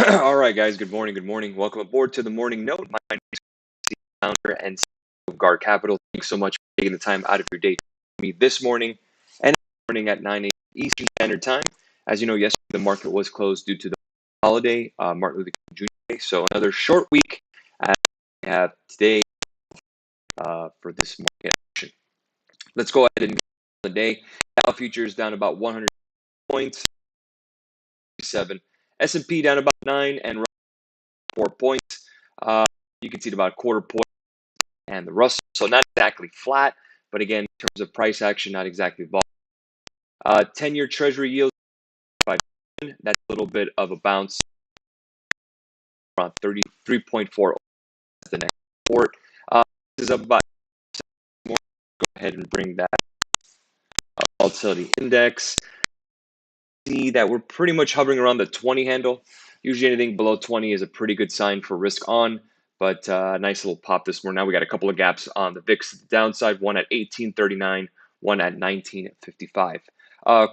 All right, guys. Good morning. Good morning. Welcome aboard to the Morning Note. My name is the founder and CEO of GAR Capital. Thanks so much for taking the time out of your day to meet me this morning and morning at 9 a.m. Eastern Standard Time. As you know, yesterday the market was closed due to the holiday, Martin Luther King Jr. Day. So another short week as we have today for this market action. Let's go ahead and get on the day. Dow futures down about 100 points, 7. S&P down about 9 and 4 points. You can see it about a quarter point and the Russell. So not exactly flat, but again, in terms of price action, not exactly volatile. 10-year Treasury yield, that's a little bit of a bounce, around 33.4 the next report. This is up about more. Go ahead and bring that volatility index. See that we're pretty much hovering around the 20 handle. Usually anything below 20 is a pretty good sign for risk on, but nice little pop this morning. Now we got a couple of gaps on the VIX to the downside, one at 1839, one at 1955.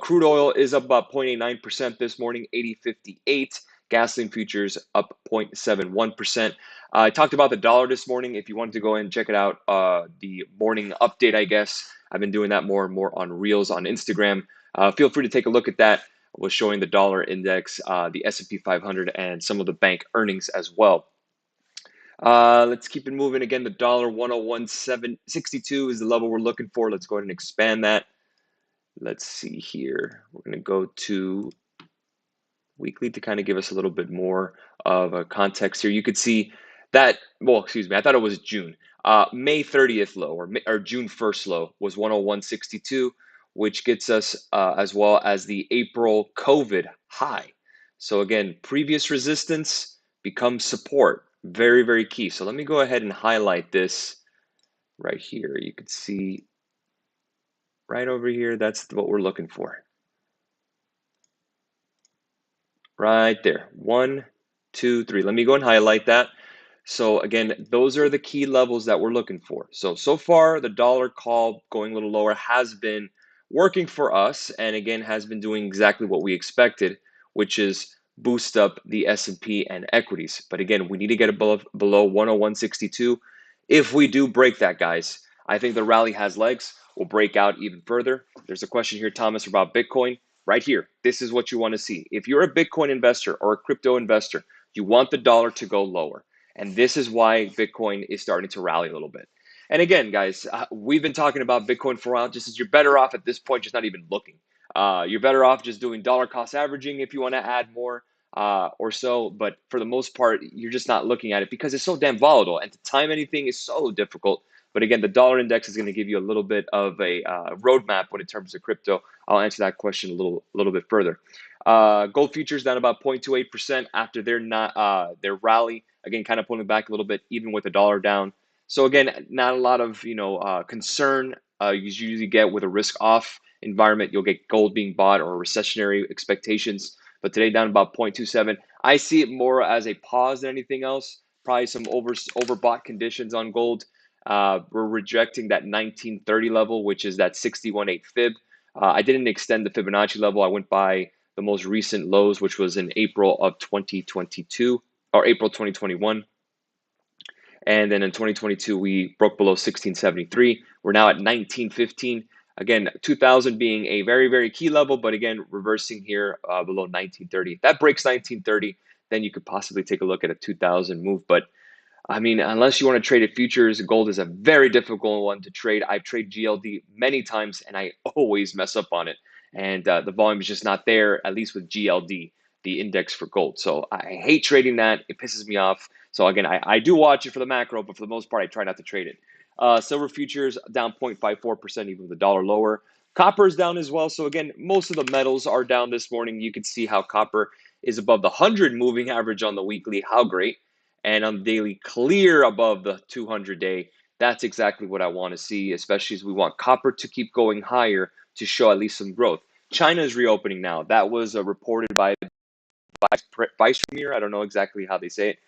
Crude oil is up about 0.89% this morning, 80.58. Gasoline futures up 0.71%. I talked about the dollar this morning. If you wanted to go in and check it out, the morning update, I guess. I've been doing that more and more on Reels on Instagram. Feel free to take a look at that. Was showing the dollar index, the S&P 500, and some of the bank earnings as well. Let's keep it moving. Again, the dollar 101.62 is the level we're looking for. Let's go ahead and expand that. Let's see here. We're going to go to weekly to kind of give us a little bit more of a context here. You could see that, well, excuse me, I thought it was June. May 30th low or June 1st low was 101.62, which gets us as well as the April COVID high. So again, previous resistance becomes support. Very, very key. So let me go ahead and highlight this right here. You could see right over here, that's what we're looking for. Right there. 1, 2, 3. Let me go and highlight that. So again, those are the key levels that we're looking for. So far, the dollar call going a little lower has been working for us, and again, has been doing exactly what we expected, which is boost up the S&P and equities. But again, we need to get below 101.62. If we do break that, guys, I think the rally has legs. We'll break out even further. There's a question here, Thomas, about Bitcoin. Right here, this is what you want to see. If you're a Bitcoin investor or a crypto investor, you want the dollar to go lower. And this is why Bitcoin is starting to rally a little bit. And again, guys, we've been talking about Bitcoin for a while. Just as you're better off at this point, just not even looking. You're better off just doing dollar cost averaging if you want to add more or so. But for the most part, you're just not looking at it because it's so damn volatile. And to time anything is so difficult. But again, the dollar index is going to give you a little bit of a roadmap when it comes to crypto. I'll answer that question a little bit further. Gold futures down about 0.28% after their rally. Again, kind of pulling back a little bit, even with the dollar down. So again, not a lot of concern you usually get with a risk-off environment. You'll get gold being bought or recessionary expectations. But today down about 0.27. I see it more as a pause than anything else. Probably some overbought conditions on gold. We're rejecting that 1930 level, which is that 61.8 fib. I didn't extend the Fibonacci level. I went by the most recent lows, which was in April of 2022 or April 2021. And then in 2022, we broke below 1673. We're now at 1915. Again, 2000 being a very, very key level, but again, reversing here below 1930. If that breaks 1930, then you could possibly take a look at a 2000 move. But I mean, unless you want to trade at futures, gold is a very difficult one to trade. I've traded GLD many times, and I always mess up on it. And the volume is just not there, at least with GLD, the index for gold. So I hate trading that. It pisses me off. So again, I do watch it for the macro, but for the most part, I try not to trade it. Silver futures down 0.54%, even with the dollar lower. Copper is down as well. So again, most of the metals are down this morning. You can see how copper is above the 100 moving average on the weekly. How great. And on the daily, clear above the 200-day. That's exactly what I want to see, especially as we want copper to keep going higher to show at least some growth. China is reopening now. That was reported by Vice Premier. I don't know exactly how they say it.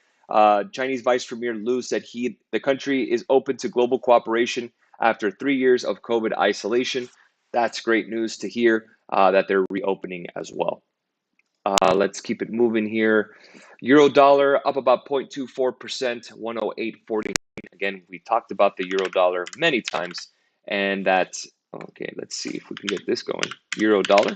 Chinese Vice Premier Liu said the country is open to global cooperation after 3 years of COVID isolation. That's great news to hear that they're reopening as well. Let's keep it moving here. Euro dollar up about 0.24%, 108.40. Again, we talked about the euro dollar many times, and that's okay. Let's see if we can get this going. Euro dollar.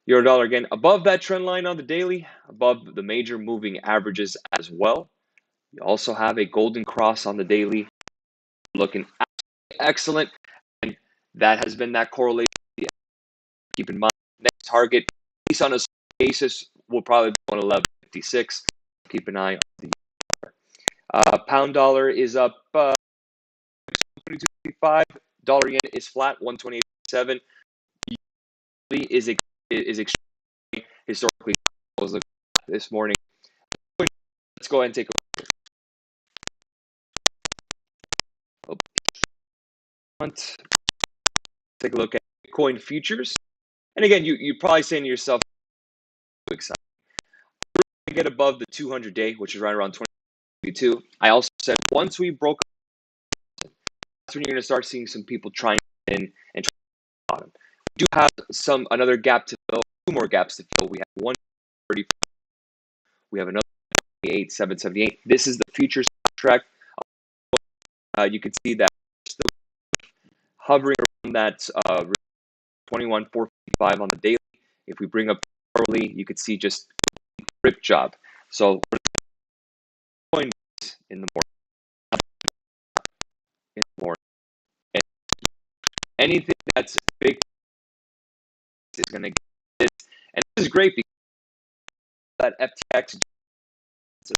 Euro dollar again above that trend line on the daily, above the major moving averages as well. You also have a golden cross on the daily, looking excellent, and that has been that correlation. Keep in mind, next target, at least on a basis, will probably be on 11.56. Keep an eye on the pound dollar is up 22.5. Dollar yen is flat, 128.7. Is extremely historically was looking this morning. Let's go ahead and take a look at Bitcoin futures. And again, you're probably saying to yourself, excited. We're going to get above the 200-day, which is right around 22. I also said once we broke, that's when you're going to start seeing some people trying in and trying to bottom. We do have another gap to fill, two more gaps to fill. We have 130. We have another 778. This is the futures contract. You can see that still hovering around that 21,455 on the daily. If we bring up hourly, you could see just rip job. So in the morning, and anything that's big is going to get this. And this is great because that FTX and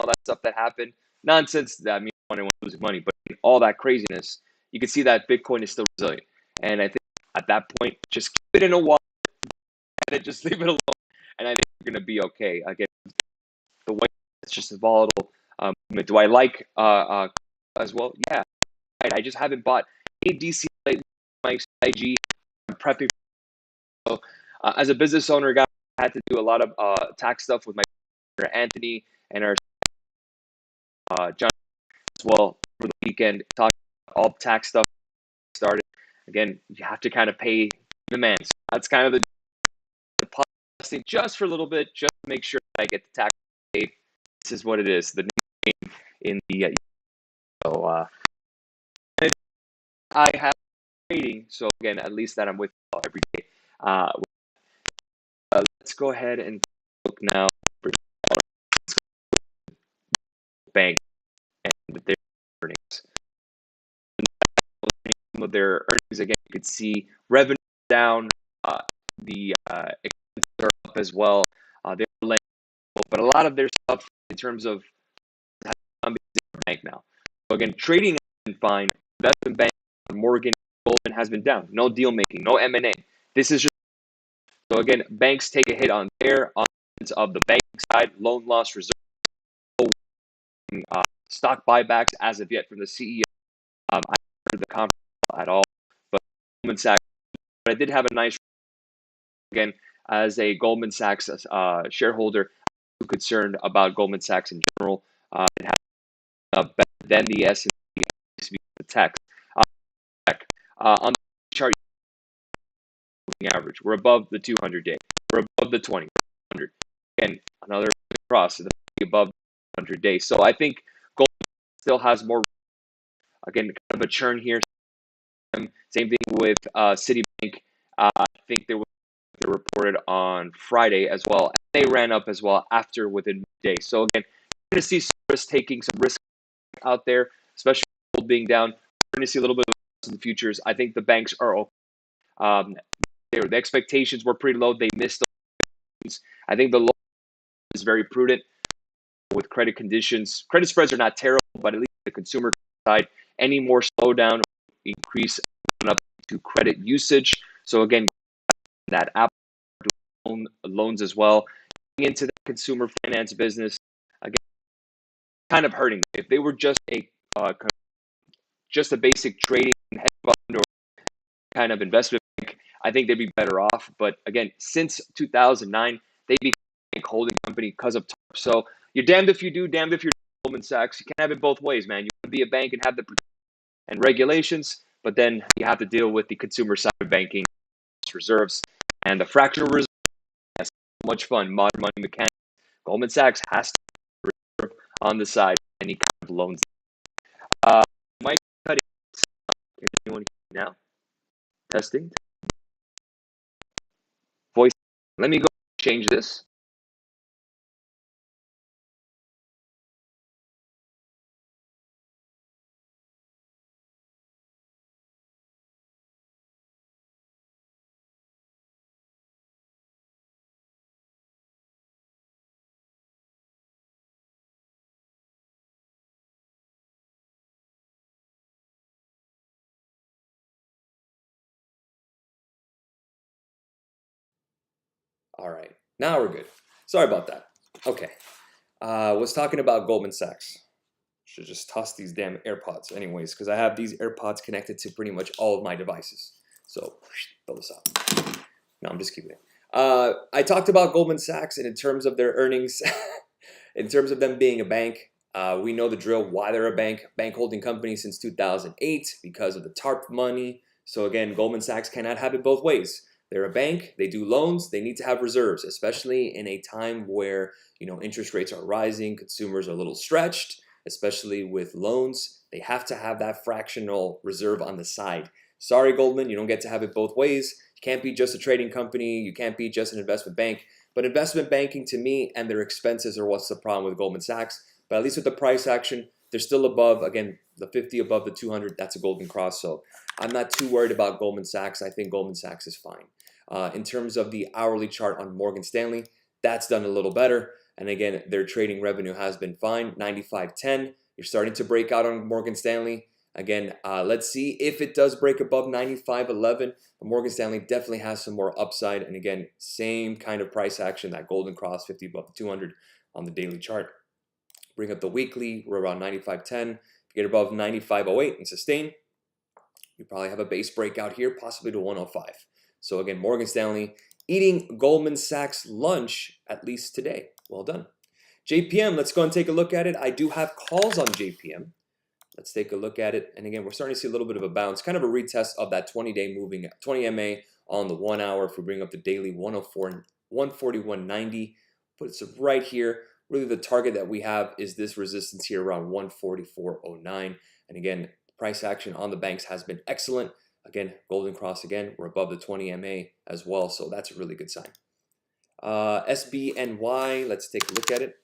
all that stuff that happened, nonsense. That means anyone losing money, but all that craziness, you can see that Bitcoin is still resilient. And I think at that point, just keep it in a wallet, just leave it alone, and I think you're going to be okay. Again, the way it's just a volatile. Do I like as well? Yeah, I just haven't bought any DC lately. My IG, I'm prepping. So, as a business owner, guy, I had to do a lot of tax stuff with my partner Anthony and our John as well for the weekend. Talking about all tax stuff started. Again, you have to kind of pay the man. So that's kind of the policy just for a little bit, just to make sure that I get the tax paid. This is what it is. The name in the so I have trading. So again, at least that I'm with you all every day. Let's go ahead and look now for bank and their earnings. Some of their earnings again, you could see revenue down, the expenses are up as well. They're laying, but a lot of their stuff in terms of bank now. So again, trading has been fine. Investment bank, Morgan, Goldman has been down. No deal making, no M&A. This is just so again, banks take a hit on their of the banking side, loan loss reserve, stock buybacks as of yet from the CEO. I haven't heard the conference at all, but Goldman Sachs. But I did have a nice again as a Goldman Sachs shareholder. I'm concerned about Goldman Sachs in general. It has better than the S&P the tech. On the chart average, we're above the 200-day. We're above the 200. Again, another cross above 100 days. So I think gold still has more. Again, kind of a churn here. Same thing with Citibank. I think they reported on Friday as well. They ran up as well after within days. So again, we're going to see risk taking some risk out there, especially gold being down. We're going to see a little bit of in the futures. I think the banks are okay. The expectations were pretty low. They missed those. I think the low is very prudent with credit conditions. Credit spreads are not terrible, but at least the consumer side, any more slowdown increase up to credit usage. So again, that Apple loans as well into the consumer finance business. Again, kind of hurting. If they were just a basic trading hedge fund or kind of investment bank, I think they'd be better off. But again, since 2009, they became a holding company because of TARP. So you're damned if you do, damned if you're Goldman Sachs. You can't have it both ways, man. You want to be a bank and have the and regulations, but then you have to deal with the consumer side of banking, reserves, and the fractional reserve. much fun. Modern money mechanics. Goldman Sachs has to reserve on the side any kind of loans. Mic cutting. Can anyone hear me now? Testing. Voice. Let me go change this. All right, now we're good. Sorry about that. Okay, was talking about Goldman Sachs. Should just toss these damn AirPods anyways, because I have these AirPods connected to pretty much all of my devices. So throw this out. No, I'm just keeping it. I talked about Goldman Sachs, and in terms of their earnings, in terms of them being a bank, we know the drill. Why they're a bank holding company since 2008 because of the TARP money. So again, Goldman Sachs cannot have it both ways. They're a bank. They do loans. They need to have reserves, especially in a time where interest rates are rising, consumers are a little stretched, especially with loans. They have to have that fractional reserve on the side. Sorry, Goldman, you don't get to have it both ways. You can't be just a trading company. You can't be just an investment bank. But investment banking, to me, and their expenses are what's the problem with Goldman Sachs. But at least with the price action, they're still above, again, the 50 above the 200. That's a golden cross. So I'm not too worried about Goldman Sachs. I think Goldman Sachs is fine. In terms of the hourly chart on Morgan Stanley, that's done a little better. And again, their trading revenue has been fine, 95.10. You're starting to break out on Morgan Stanley. Again, let's see if it does break above 95.11. Morgan Stanley definitely has some more upside. And again, same kind of price action, that golden cross, 50 above the 200 on the daily chart. Bring up the weekly, we're around 95.10. If you get above 95.08 and sustain, you probably have a base breakout here, possibly to 105. So again, Morgan Stanley eating Goldman Sachs lunch, at least today. Well done. JPM, let's go and take a look at it. I do have calls on JPM. Let's take a look at it. And again, we're starting to see a little bit of a bounce, kind of a retest of that 20-day moving 20 MA on the 1 hour. If we bring up the daily 104, 141.90, puts it right here. Really the target that we have is this resistance here around 144.09. And again, price action on the banks has been excellent. Again, golden cross again, we're above the 20 MA as well. So that's a really good sign. SBNY, let's take a look at it.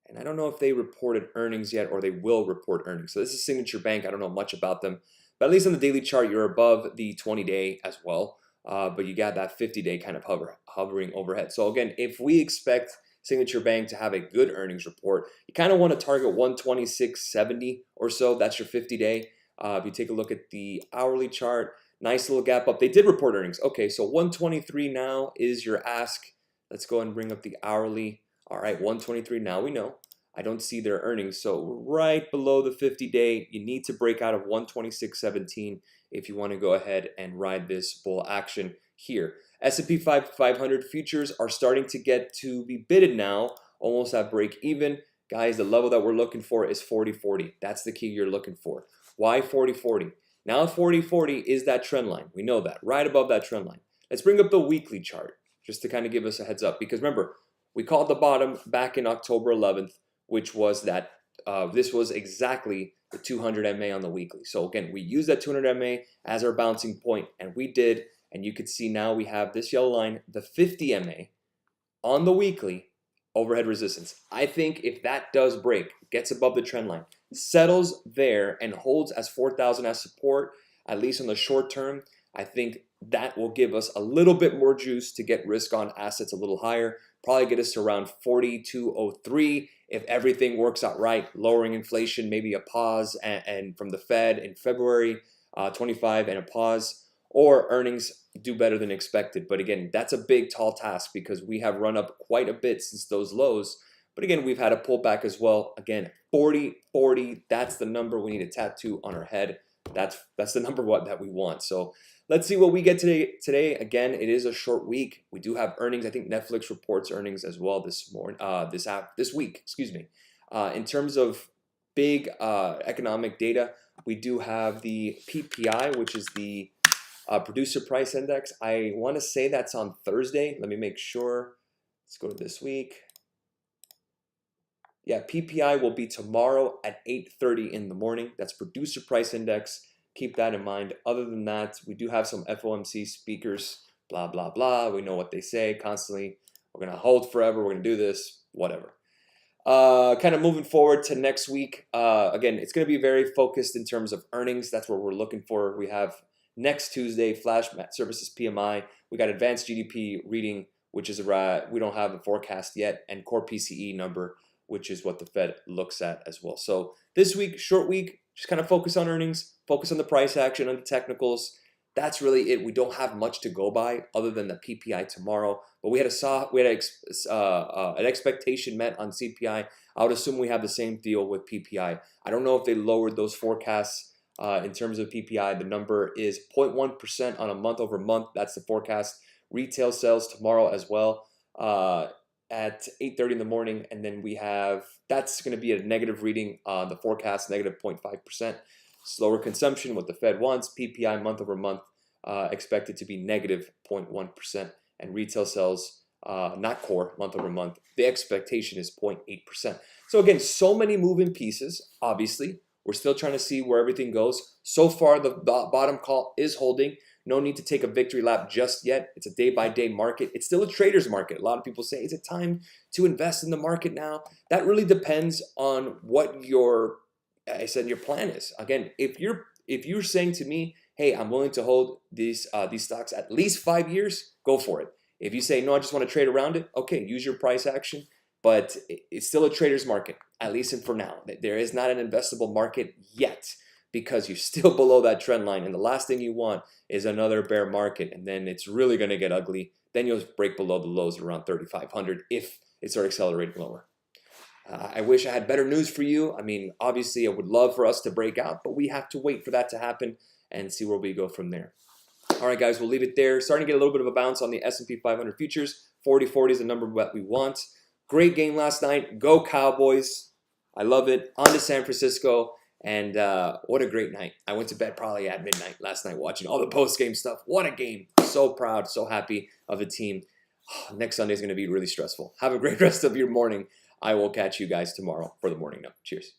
And I don't know if they reported earnings yet or they will report earnings. So this is Signature Bank. I don't know much about them. But at least on the daily chart, you're above the 20-day as well. But you got that 50-day kind of hovering overhead. So again, if we expect Signature Bank to have a good earnings report, you kind of want to target 126.70 or so. That's your 50-day. If you take a look at the hourly chart, nice little gap up. They did report earnings. Okay, so 123 now is your ask. Let's go and bring up the hourly. All right, 123 now we know. I don't see their earnings, so right below the 50-day, you need to break out of 126.17 if you want to go ahead and ride this bull action here. S&P 500 futures are starting to get to be bidded now, almost at break even. Guys, the level that we're looking for is 40.40. That's the key you're looking for. Why 40.40? Now 40.40 is that trend line. We know that, right above that trend line. Let's bring up the weekly chart just to kind of give us a heads up, because remember, we called the bottom back in October 11th, which was that this was exactly the 200 MA on the weekly. So again, we used that 200 MA as our bouncing point, and we did. And you could see now we have this yellow line, the 50 MA on the weekly overhead resistance. I think if that does break, gets above the trend line, settles there and holds as 4,000 as support, at least on the short term, I think that will give us a little bit more juice to get risk on assets a little higher. Probably get us to around 42.03 if everything works out right, lowering inflation, maybe a pause and from the Fed in February 25 and a pause, or earnings do better than expected. But again, that's a big tall task because we have run up quite a bit since those lows. But again, we've had a pullback as well. Again, 40.40, that's the number we need to tattoo on our head. That's the number that we want. So let's see what we get today. Again, it is a short week. We do have earnings. I think Netflix reports earnings as well this week. Excuse me. In terms of big economic data, we do have the PPI, which is the Producer price index, I want to say that's on Thursday. Let me make sure. Let's go to this week. Yeah, PPI will be tomorrow at 8:30 in the morning. That's producer price index. Keep that in mind. Other than that, we do have some FOMC speakers, blah, blah, blah. We know what they say constantly. We're going to hold forever. We're going to do this, whatever. Kind of moving forward to next week. Again, it's going to be very focused in terms of earnings. That's what we're looking for. We have next Tuesday, Flash Services PMI. We got advanced GDP reading, which is we don't have a forecast yet, and core PCE number, which is what the Fed looks at as well. So this week, short week, just kind of focus on earnings, focus on the price action, on the technicals. That's really it. We don't have much to go by other than the PPI tomorrow. But we had an expectation met on CPI. I would assume we have the same deal with PPI. I don't know if they lowered those forecasts in terms of PPI. The number is 0.1% on a month over month. That's the forecast. Retail sales tomorrow as well at 8:30 in the morning. And then we have, that's going to be a negative reading on the forecast, negative 0.5%. Slower consumption, what the Fed wants. PPI month over month expected to be negative 0.1%. And retail sales, not core, month over month, the expectation is 0.8%. So again, so many moving pieces. Obviously, we're still trying to see where everything goes. So far, the bottom call is holding. No need to take a victory lap just yet. It's a day-by-day market. It's still a trader's market. A lot of people say, is it time to invest in the market now? That really depends on what your plan is. Again, if you're saying to me, hey, I'm willing to hold these stocks at least 5 years, go for it. If you say, no, I just want to trade around it, okay, use your price action. But it's still a trader's market, at least for now. There is not an investable market yet because you're still below that trend line. And the last thing you want is another bear market. And then it's really going to get ugly. Then you'll break below the lows around 3,500 if it starts accelerating lower. I wish I had better news for you. I mean, obviously, I would love for us to break out, but we have to wait for that to happen and see where we go from there. All right, guys, we'll leave it there. Starting to get a little bit of a bounce on the S&P 500 futures. 40.40 is the number that we want. Great game last night. Go Cowboys. I love it. On to San Francisco. And what a great night. I went to bed probably at midnight last night watching all the post-game stuff. What a game. So proud, so happy of the team. Next Sunday is going to be really stressful. Have a great rest of your morning. I will catch you guys tomorrow for the morning note. Cheers.